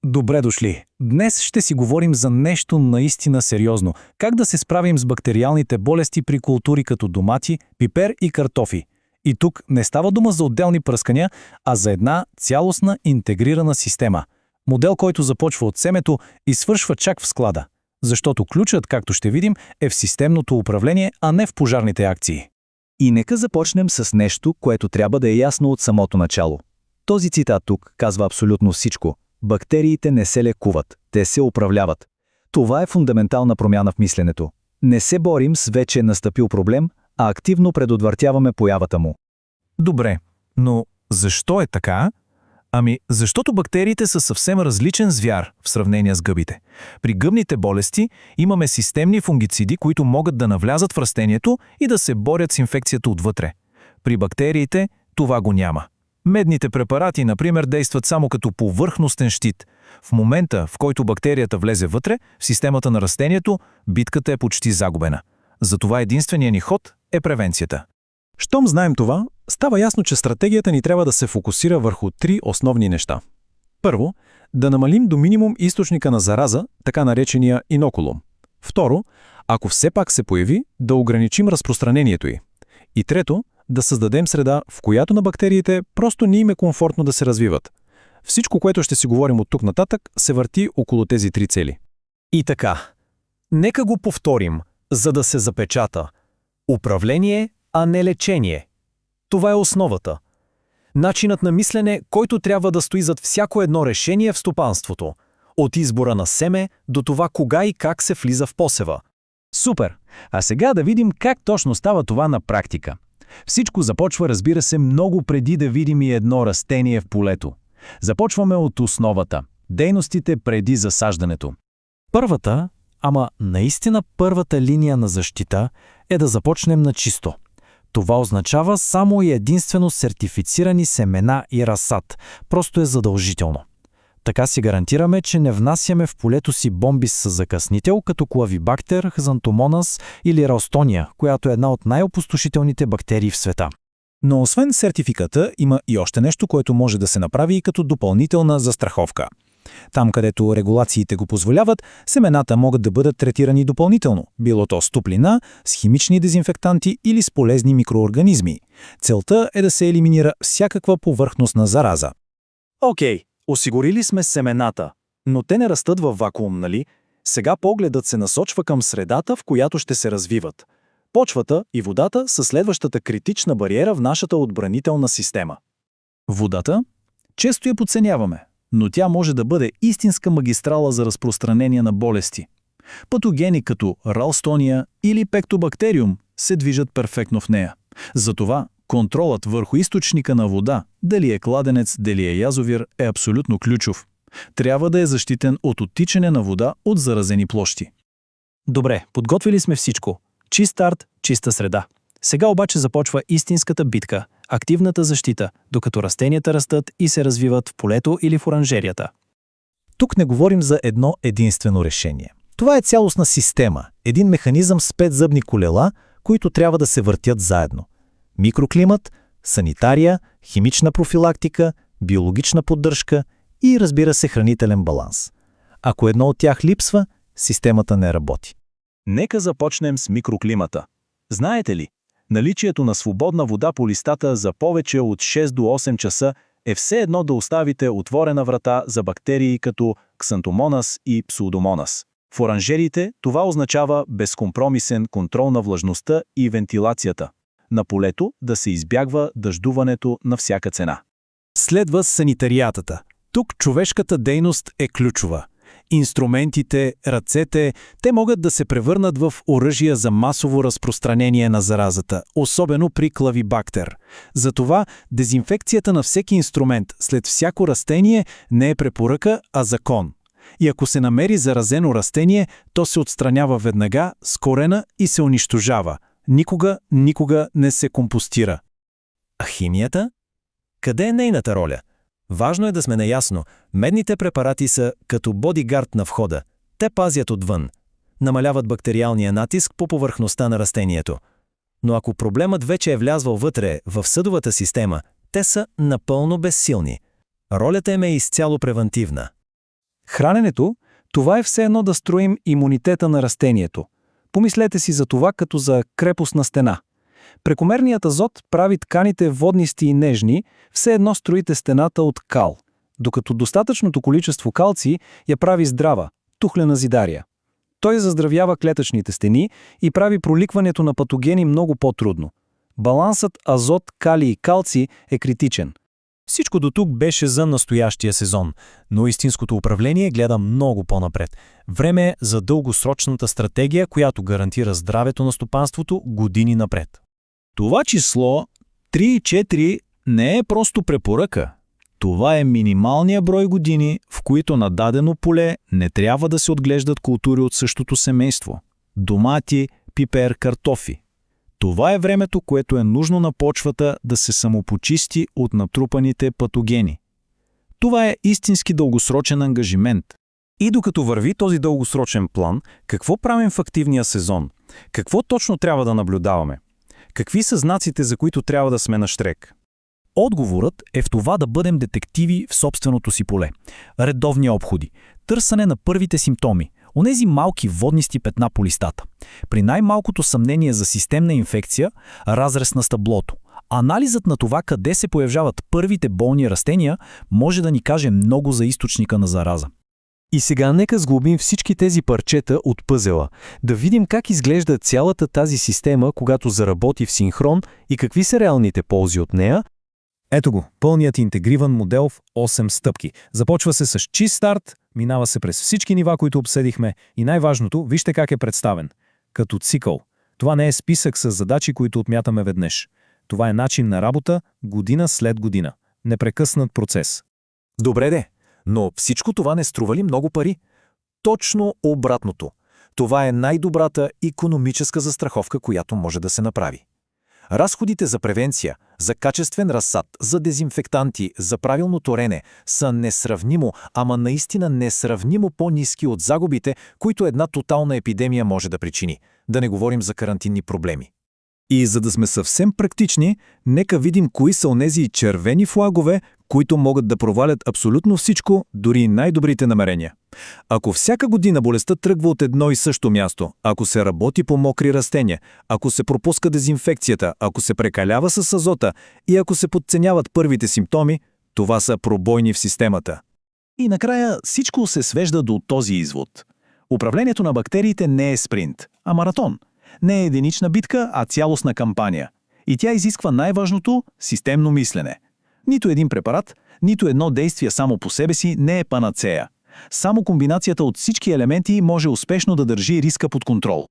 Добре дошли! Днес ще си говорим за нещо наистина сериозно. Как да се справим с бактериалните болести при култури като домати, пипер и картофи. И тук не става дума за отделни пръскания, а за една цялостна интегрирана система. Модел, който започва от семето и свършва чак в склада. Защото ключът, както ще видим, е в системното управление, а не в пожарните акции. И нека започнем с нещо, което трябва да е ясно от самото начало. Този цитат тук казва абсолютно всичко. Бактериите не се лекуват, те се управляват. Това е фундаментална промяна в мисленето. Не се борим с вече настъпил проблем, а активно предотвратяваме появата му. Добре, но защо е така? Защото бактериите са съвсем различен звяр в сравнение с гъбите. При гъбните болести имаме системни фунгициди, които могат да навлязат в растението и да се борят с инфекцията отвътре. При бактериите това го няма. Медните препарати, например, действат само като повърхностен щит. В момента, в който бактерията влезе вътре, в системата на растението, битката е почти загубена. Затова единственият ни ход е превенцията. Щом знаем това, става ясно, че стратегията ни трябва да се фокусира върху три основни неща. Първо, да намалим до минимум източника на зараза, така наречения инокулум. Второ, ако все пак се появи, да ограничим разпространението й. И трето, да създадем среда, в която на бактериите просто не им е комфортно да се развиват. Всичко, което ще си говорим от тук нататък, се върти около тези три цели. И така, нека го повторим, за да се запечата. Управление, а не лечение. Това е основата. Начинът на мислене, който трябва да стои зад всяко едно решение в стопанството. От избора на семе до това кога и как се влиза в посева. Супер! А сега да видим как точно става това на практика. Всичко започва, разбира се, много преди да видим и едно растение в полето. Започваме от основата – дейностите преди засаждането. Първата, наистина първата линия на защита е да започнем на чисто. Това означава само и единствено сертифицирани семена и разсад. Просто е задължително. Така си гарантираме, че не внасяме в полето си бомби с закъснител, като клавибактер, хризантомонас или ралстония, която е една от най-опустошителните бактерии в света. Но освен сертификата, има и още нещо, което може да се направи и като допълнителна застраховка. Там, където регулациите го позволяват, семената могат да бъдат третирани допълнително, било то с топлина, с химични дезинфектанти или с полезни микроорганизми. Целта е да се елиминира всякаква повърхностна зараза. Окей, осигурили сме семената, но те не растат във вакуум, нали? Сега погледът се насочва към средата, в която ще се развиват. Почвата и водата са следващата критична бариера в нашата отбранителна система. Водата? Често я подценяваме, но тя може да бъде истинска магистрала за разпространение на болести. Патогени като ралстония или пектобактериум се движат перфектно в нея. Затова контролът върху източника на вода, дали е кладенец, дали е язовир, е абсолютно ключов. Трябва да е защитен от оттичане на вода от заразени площи. Добре, подготвили сме всичко. Чист старт, чиста среда. Сега обаче започва истинската битка, активната защита, докато растенията растат и се развиват в полето или в оранжерията. Тук не говорим за едно единствено решение. Това е цялостна система, един механизъм с 5 зъбни колела, които трябва да се въртят заедно. Микроклимат, санитария, химична профилактика, биологична поддръжка и, разбира се, хранителен баланс. Ако едно от тях липсва, системата не работи. Нека започнем с микроклимата. Знаете ли, наличието на свободна вода по листата за повече от 6 до 8 часа е все едно да оставите отворена врата за бактерии като ксантомонас и псудомонас. В оранжериите това означава безкомпромисен контрол на влажността и вентилацията. На полето да се избягва дъждуването на всяка цена. Следва санитариатата. Тук човешката дейност е ключова. Инструментите, ръцете, те могат да се превърнат в оръжия за масово разпространение на заразата, особено при клавибактер. Затова дезинфекцията на всеки инструмент след всяко растение не е препоръка, а закон. И ако се намери заразено растение, то се отстранява веднага с корена и се унищожава. Никога не се компостира. А химията? Къде е нейната роля? Важно е да сме наясно. Медните препарати са като бодигард на входа. Те пазят отвън. Намаляват бактериалния натиск по повърхността на растението. Но ако проблемът вече е влязвал вътре, в съдовата система, те са напълно безсилни. Ролята им е изцяло превантивна. Храненето – това е все едно да строим имунитета на растението. Помислете си за това като за крепостна стена. Прекомерният азот прави тканите воднисти и нежни, все едно строите стената от кал, докато достатъчното количество калций я прави здрава, тухлена зидария. Той заздравява клетъчните стени и прави проликването на патогени много по-трудно. Балансът азот, калий и калций е критичен. Всичко до тук беше за настоящия сезон, но истинското управление гледа много по-напред. Време е за дългосрочната стратегия, която гарантира здравето на стопанството години напред. Това число 3,4 не е просто препоръка. Това е минималният брой години, в които на дадено поле не трябва да се отглеждат култури от същото семейство – домати, пипер, картофи. Това е времето, което е нужно на почвата да се самопочисти от натрупаните патогени. Това е истински дългосрочен ангажимент. И докато върви този дългосрочен план, какво правим в активния сезон? Какво точно трябва да наблюдаваме? Какви са знаците, за които трябва да сме на щрек? Отговорът е в това да бъдем детективи в собственото си поле. Редовни обходи, търсене на първите симптоми, онези малки воднисти петна по листата. При най-малкото съмнение за системна инфекция, разрез на стъблото. Анализът на това къде се появяват първите болни растения може да ни каже много за източника на зараза. И сега нека сглобим всички тези парчета от пъзела, да видим как изглежда цялата тази система, когато заработи в синхрон и какви са реалните ползи от нея. Ето го, пълният интегриран модел в 8 стъпки. Започва се с чист старт, минава се през всички нива, които обсъдихме и най-важното, вижте как е представен. Като цикъл. Това не е списък с задачи, които отмятаме веднъж. Това е начин на работа година след година. Непрекъснат процес. Добре де, но всичко това не струва ли много пари? Точно обратното. Това е най-добрата икономическа застраховка, която може да се направи. Разходите за превенция, за качествен разсад, за дезинфектанти, за правилно торене са несравнимо, ама наистина несравнимо по-ниски от загубите, които една тотална епидемия може да причини. Да не говорим за карантинни проблеми. И за да сме съвсем практични, нека видим кои са онези червени флагове, които могат да провалят абсолютно всичко, дори най-добрите намерения. Ако всяка година болестта тръгва от едно и също място, ако се работи по мокри растения, ако се пропуска дезинфекцията, ако се прекалява с азота и ако се подценяват първите симптоми, това са пробойни в системата. И накрая всичко се свежда до този извод. Управлението на бактериите не е спринт, а маратон. Не е единична битка, а цялостна кампания. И тя изисква най-важното – системно мислене. Нито един препарат, нито едно действие само по себе си не е панацея. Само комбинацията от всички елементи може успешно да държи риска под контрол.